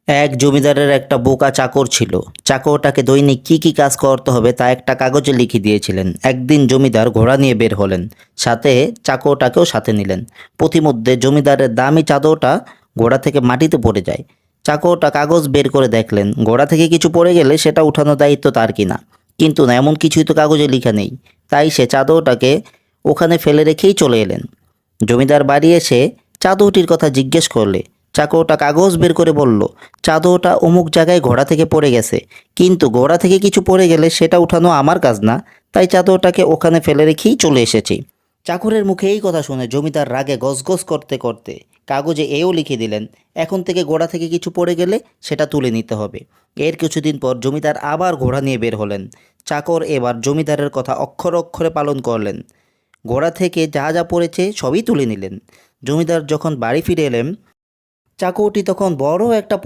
এক জমিদারের একটা বোকা চাকর ছিল। চাকরটাকে দৈনিক কি কি কাজ করতে হবে তা একটা কাগজে লিখে দিয়েছিলেন। একদিন জমিদার ঘোড়া নিয়ে বের হলেন, সাথে চাকরটাকেও সাথে নিলেন। পথিমধ্যে জমিদারের দামি চাদরটা ঘোড়া থেকে মাটিতে পড়ে যায়। চাকরটা কাগজ বের করে দেখলেন ঘোড়া থেকে কিছু পড়ে গেলে সেটা উঠানোর দায়িত্ব তার কিনা, কিন্তু না, এমন কিছুই তো কাগজে লেখা নেই। তাই সে চাদরটাকে ওখানে ফেলে রেখেই চলে এলেন। জমিদার বাড়ি এসে চাদরটির কথা জিজ্ঞেস করলে চাকরটা কাগজ বের করে বলল, চাদরটা অমুক জায়গায় ঘোড়া থেকে পড়ে গেছে, কিন্তু ঘোড়া থেকে কিছু পড়ে গেলে সেটা উঠানো আমার কাজ না, তাই চাদরটাকে ওখানে ফেলে রেখেই চলে এসেছি। চাকরের মুখে এই কথা শুনে জমিদার রাগে গজগজ করতে করতে কাগজে এও লিখে দিলেন, এখন থেকে ঘোড়া থেকে কিছু পড়ে গেলে সেটা তুলে নিতে হবে। এর কিছুদিন পর জমিদার আবার ঘোড়া নিয়ে বের হলেন। চাকর এবার জমিদারের কথা অক্ষরে অক্ষরে পালন করলেন। ঘোড়া থেকে যা যা পড়েছে সবই তুলে নিলেন। জমিদার যখন বাড়ি ফিরে এলেন, চাকরটি তখন বড় একটা